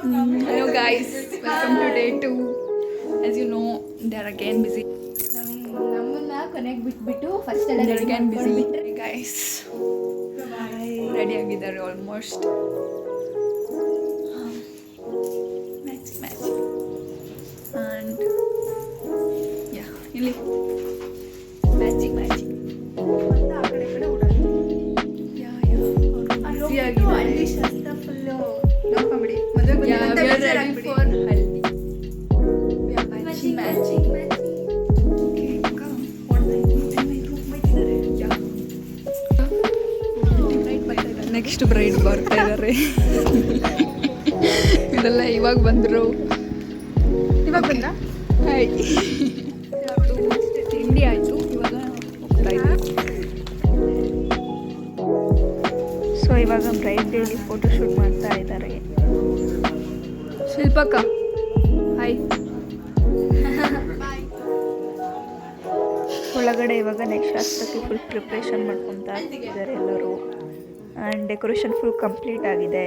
Hello guys, welcome to day 2. As you know, they are again busy. ನಮ್ಮನ್ನ ಕೊನೆಗೆ ಬಿಟ್ಬಿಟ್ಟು first ಎಲ್ಲ They're ready again busy. ಮಾಡ್ಕೊಂಡ್ಬಿಟ್ರೆ Hey guys, ready ಆಗಿದ್ದಾರೆ almost. Match. And yeah, ಇಲ್ಲಿ matching. Busy ಆಗಿದ್ದಾರೆ. ಅಲ್ಲಿ ಶಾಸ್ತ್ರ ಫುಲ್ಲು ನೋಡ್ಕೊಂಬಿಡಿ ಮದುವೆ Yeah, we are ready for haldi. We are matching. Okay, come. What ಬೈತಿದ್ದಾರೆ? Yeah. Next bride ಬರ್ತಾ ಇದ್ದಾರೆ. ಇದೆಲ್ಲ ಇವಾಗ ಬಂದರು. ಇವಾಗ ಬಂದ್ರ ಹಾಯ್. ತಿಂಡಿ ಆಯಿತು, ಇವಾಗ ಹೋಗ್ತಾ ಇದ್ದೀವಿ. ಸೊ ಇವಾಗ ಬ್ರೈಡ್ ಡೇಲಿ ಫೋಟೋಶೂಟ್ ಮಾಡ್ತಾ ಇದ್ದಾರೆ. ಶಿಲ್ಪಕ್ಕ ಹಾಯ್. ಒಳಗಡೆ ಇವಾಗ ನೆಕ್ಸ್ಟ್ ಶಾಸ್ತ್ರಕ್ಕೆ ಫುಲ್ ಪ್ರಿಪ್ರೇಷನ್ ಮಾಡ್ಕೊತಾ ಇದ್ದಾರೆ ಎಲ್ಲರೂ. ಆ್ಯಂಡ್ ಡೆಕೋರೇಷನ್ ಫುಲ್ ಕಂಪ್ಲೀಟ್ ಆಗಿದೆ.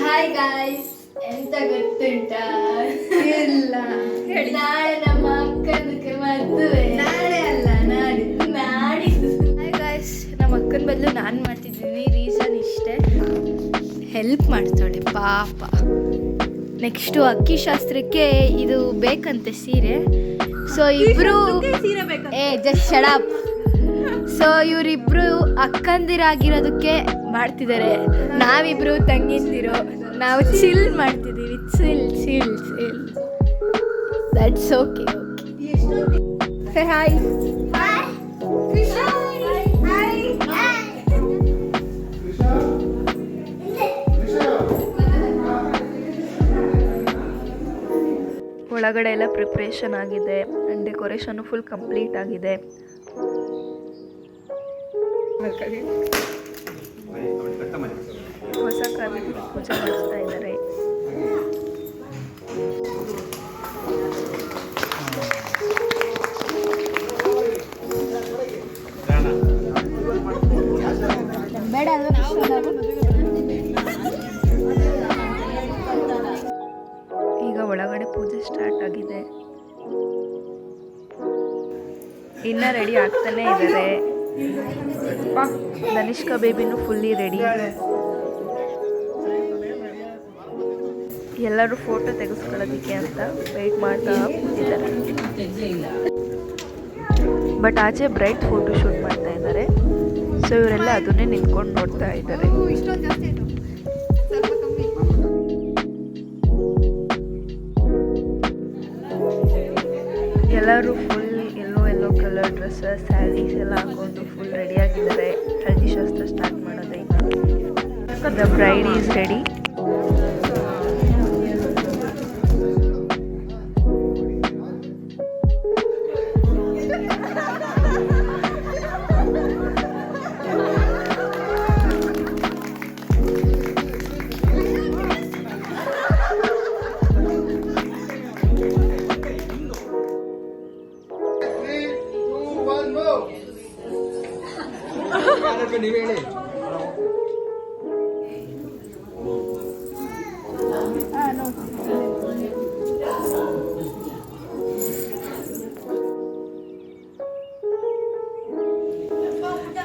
ಹಾಯ್ ಗಾಯ್ಸ್, ಎಂತ ಗೊತ್ತುಂಟಾ? ಇಲ್ಲ ನಾಳೆ ನಮ್ಮ ಅಕ್ಕನಕ್ಕೆ ಮದುವೆ. ನಾಳೆ ಅಲ್ಲ, ನಾಡಿದ್ದು. ಹಾಯ್ ಗಾಯ್ಸ್, ನಮ್ಮ ಅಕ್ಕನ ಬದಲು ನಾನು ಮಾಡ್ತಿದ್ದೀನಿ. ರೀಸನ್ ಇಷ್ಟೇ, ಹೆಲ್ಪ್ ಮಾಡ್ತಾಳೆ ಪಾಪ. ನೆಕ್ಸ್ಟು ಅಕ್ಕಿ ಶಾಸ್ತ್ರಕ್ಕೆ ಇದು ಬೇಕಂತೆ ಸೀರೆ. ಸೊ ಇಬ್ರು ಜಸ್ಟ್ ಶಡಪ್. ಸೊ ಇವರಿಬ್ರು ಅಕ್ಕಂದಿರಾಗಿರೋದಕ್ಕೆ ಮಾಡ್ತಿದ್ದಾರೆ, ನಾವಿಬ್ರು ತಂಗಿಂದಿರೋ. ನಾವು ಚಿಲ್ ಮಾಡ್ತಿದ್ದೀವಿ, chill. That's okay. Say hi. ಒಳಗಡೆ ಎಲ್ಲ ಪ್ರಿಪ್ರೇಷನ್ ಆಗಿದೆ ಆ್ಯಂಡ್ ಡೆಕೋರೇಷನ್ನು ಫುಲ್ ಕಂಪ್ಲೀಟ್ ಆಗಿದೆ. ಹೊಸ ಕಾಲಕ್ಕೆ ಪೂಜೆ ಮಾಡಿಸ್ತಾ ಇದ್ದಾರೆ. ಬೇಡ ಈಗ ಒಳಗಡೆ ಪೂಜೆ ಸ್ಟಾರ್ಟ್ ಆಗಿದೆ. ಇನ್ನ ರೆಡಿ ಆಗ್ತಾನೆ ಇದ್ದಾರೆ. ತನಿಷ್ಕಾ ಬೇಬಿನೂ ಫುಲ್ಲಿ ರೆಡಿ. ಎಲ್ಲರೂ ಫೋಟೋ ತೆಗೆಸ್ಕೊಳ್ಳೋದಕ್ಕೆ ಅಂತ ವೆಯ್ಟ್ ಮಾಡ್ತಾ ಕೂತಿದ್ದಾರೆ. ಬಟ್ ಆಚೆ ಬ್ರೈಟ್ ಫೋಟೋ ಶೂಟ್ ಮಾಡ್ತಾ ಇದ್ದಾರೆ. ಸೊ ಇವರೆಲ್ಲ ಅದನ್ನೇ ನಿಂತ್ಕೊಂಡು ನೋಡ್ತಾ ಇದ್ದಾರೆ. ಇಷ್ಟೊಂದು ಜಾಸ್ತಿ ಆಯಿತು, ಸ್ವಲ್ಪ ಕಮ್ಮಿ. ಎಲ್ಲರೂ full yellow colour dresses, sarees ಎಲ್ಲ ಹಾಕೊಂಡು ಫುಲ್ ರೆಡಿ ಆಗಿದ್ದಾರೆ. ಹಳದಿ ಶಾಸ್ತ್ರ ಸ್ಟಾರ್ಟ್ ಮಾಡೋದು ಈಗ. The bride is ready.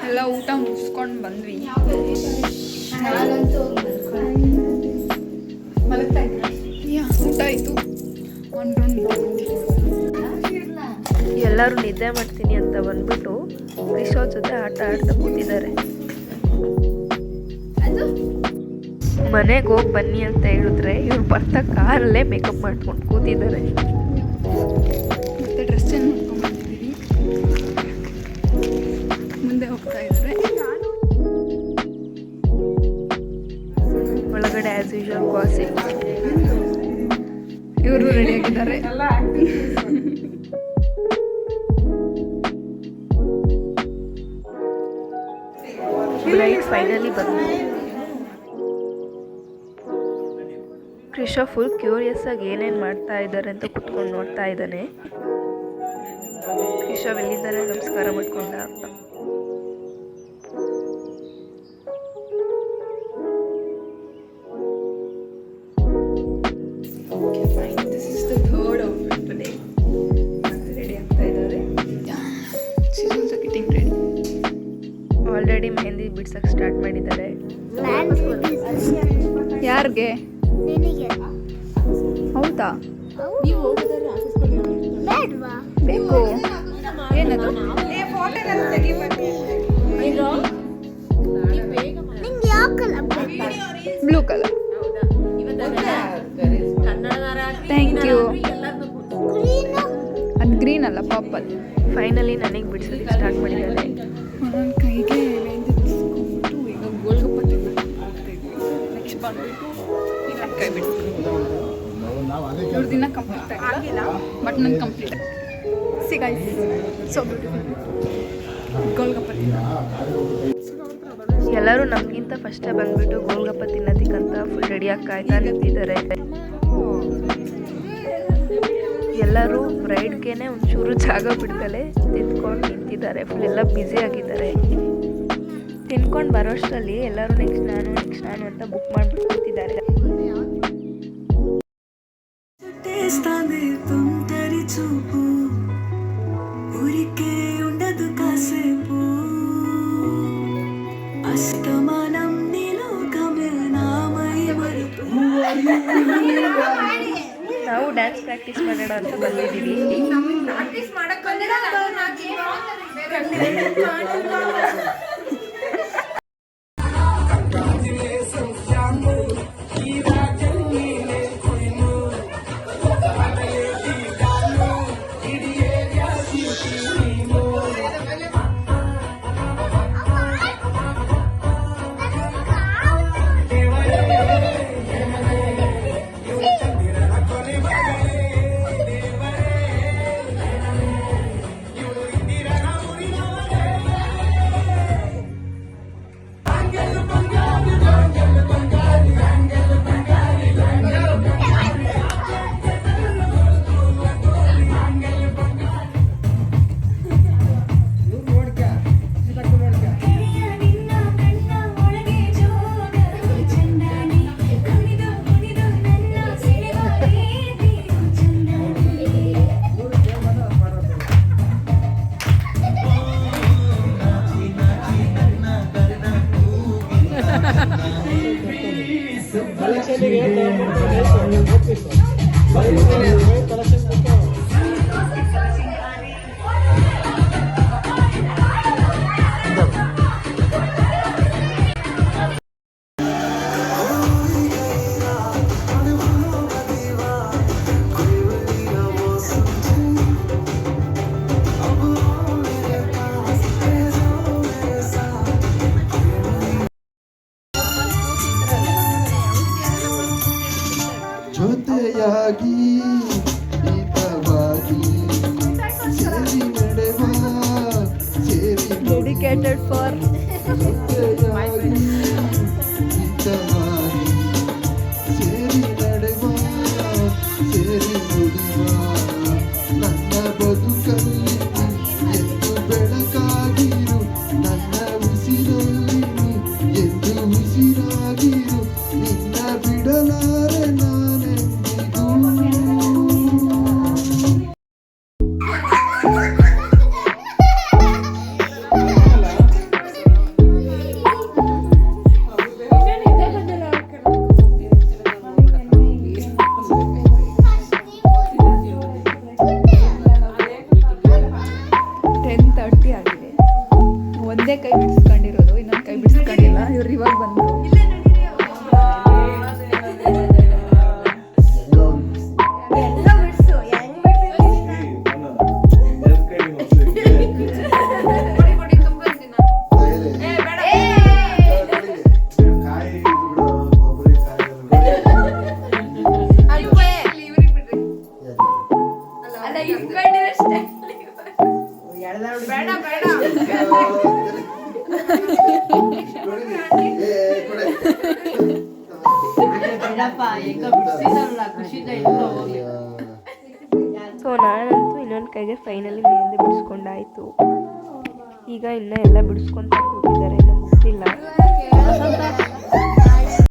ಎಲ್ಲ ಊಟ ಮುಗಿಸ್ಕೊಂಡು ಬಂದ್ವಿ. ನಾನಂತೂ ಮಲಗ್ತಾ ಇದ್ದೆ. ಊಟ ಆಯಿತು. ಒಂದು ರೌಂಡ್ ಎಲ್ಲರೂ ನಿದ್ದೆ ಮಾಡ್ತೀನಿ ಅಂತ ಬಂದ್ಬಿಟ್ಟು ಕ್ರಿಶೋ ಜೊತೆ ಆಟ ಆಡ್ತಾ ಕೂತಿದ್ದಾರೆ. ಅದು ಮನೆಗೆ ಹೋಗಿ ಬನ್ನಿ ಅಂತ ಹೇಳಿದ್ರೆ ಇವ್ರು ಬರ್ತಾ ಕಾರಲ್ಲೇ ಮೇಕಪ್ ಮಾಡ್ಕೊಂಡು ಕೂತಿದ್ದಾರೆ. ಮತ್ತೆ ಡ್ರೆಸ್ ಚೇಂಜ್ ಮಾಡ್ಕೊಂಡು ಬಂದಿದ್ದೀವಿ. ಮುಂದೆ ಹೋಗ್ತಾ ಇದ್ದಾರೆ. ಒಳಗಡೆ ಆ್ಯಸ್ ಯೂಶುವಲ್ ಗಾಸಿಪ್. ಇವರು ರೆಡಿಯಾಗಿದ್ದಾರೆ. ಬ್ರೈಡ್ ಫೈನಲಿ ಬಂದು. ಕ್ರಿಶೋ ಫುಲ್ ಕ್ಯೂರಿಯಸ್ ಆಗಿ ಏನೇನು ಮಾಡ್ತಾ ಇದ್ದಾರೆ ಅಂತ ಕುತ್ಕೊಂಡು ನೋಡ್ತಾ ಇದ್ದಾನೆ. ಕ್ರಿಶೋ ಎಲ್ಲಿದ್ದಾರೆ ನಮಸ್ಕಾರ ಮಾಡ್ಕೊಂಡ. ಆಲ್ರೆಡಿ ಮೆಹಂದಿ ಬಿಡ್ಸಕ್ಕೆ ಸ್ಟಾರ್ಟ್ ಮಾಡಿದ್ದಾರೆ. ಯಾರಿಗೆ? ನಿನಗೆ ಹೌದಾ? ಬೇಡ್ವಾ? ಬೇಕು. ಏನದು? ನಿಂಗೆ ಯಾವ ಕಲರ್ ಬೇಕು? Blue colour. Thank you. Green? ಅದು ಗ್ರೀನ್ ಅಲ್ಲ, ಪರ್ಪಲ್. ಫೈನಲಿ ನನಗೆ ಬಿಡ್ಸೋದಕ್ಕೆ ಸ್ಟಾರ್ಟ್ ಮಾಡಿದ್ದಾರೆ. ನನ್ನ ಕೈಗೆ ಮೆಹಂದಿ ಬಿಡಿಸ್ಕೊಂಡ್ಬಿಟ್ಟು ಈಗ ಗೋಲ್ಗಪ್ಪೆ ನೆಕ್ಸ್ಟ್ ಬಂದ್ಬಿಟ್ಟು ಇಲ್ಲ ಕೈ ಬಿಡಿಸ್ಕೊಂಡು ಇವ್ರದಿನ ಕಂಪ್ಲೀಟ್ ಆಗಿಲ್ಲ, ಬಟ್ ನನ್ನ ಕಂಪ್ಲೀಟ್ ಸಿಗಾಯ್ಸ್. ಸೊ ಗೋಲ್ಗಪ್ಪೆ ಎಲ್ಲರೂ ನಮಗಿಂತ ಫಸ್ಟೇ ಬಂದ್ಬಿಟ್ಟು ಗೋಲ್ಗಪ್ಪ ತಿನ್ನೋದಕ್ಕಂತ ಫುಲ್ ರೆಡಿಯಾಗಿ ಕಾಯ್ತಾ ನಿಂತಿದ್ದಾರೆ. ಎಲ್ಲರೂ ಬ್ರೈಡ್ಗೇನೆ ಒಂಚೂರು ಜಾಗ ಬಿಡ್ತಲೇ ತಿಂದ್ಕೊಂಡು ನಿಂತಿದ್ದಾರೆ. ಫುಲ್ ಎಲ್ಲ ಬ್ಯುಸಿ ಆಗಿದ್ದಾರೆ. ತಿನ್ಕೊಂಡು ಬರೋಷ್ಟರಲ್ಲಿ ಎಲ್ಲರೂ ನೆಕ್ಸ್ಟ್ ನಾನು ಅಂತ ಬುಕ್ ಮಾಡಿಬಿಟ್ಟು ಕೂತಿದ್ದಾರೆ. ನಾವು ಡ್ಯಾನ್ಸ್ ಪ್ರಾಕ್ಟೀಸ್ ಮಾಡೋಣ ಅಂತ ಬಂದಿದ್ದೀವಿ. ಜೊತೆಯಾಗಿ ಹಿತವಾಗಿ ಸೇರಿ ನಡೆವ ಸೇರಿ ಡೆಡಿಕೇಟೆಡ್ ಫಾರ್ ಜೊತೆಯಾಗಿ ಹಿತವಾಗಿ ಸೇರಿ ನಡೆವ ಸೇರಿ ನುಡಿವ ನನ್ನ ಬದುಕಲ್ಲಿ ಎಂದು ಬೆಳಕಾಗಿರು ನನ್ನ ಉಸಿರಲ್ಲಿ ಎಂದು ಉಸಿರಾಗಿರು ನಿನ್ನ ಬಿಡಲಾರೆ ನಾನೆಂದಿಗೂ. ಒಂದೇ ಕೈ ಬಿಡಿಸ್ಕೊಂಡಿರೋದು, ಇನ್ನೊಂದು ಕೈ ಬಿಡಿಸ್ಕೊಂಡಿಲ್ಲ. ಇವ್ರು ಇವಾಗ ಬಂದರು. ಸೊ ನಾನಂತೂ ಇನ್ನೊಂದು ಕೈಗೆ ಫೈನಲಿ ಮೆಹಂದಿ ಬಿಡಿಸ್ಕೊಂಡಾಯಿತು. ಈಗ ಇನ್ನೂ ಎಲ್ಲ ಬಿಡಿಸ್ಕೊತ ಕೂತಿದ್ದಾರೆ.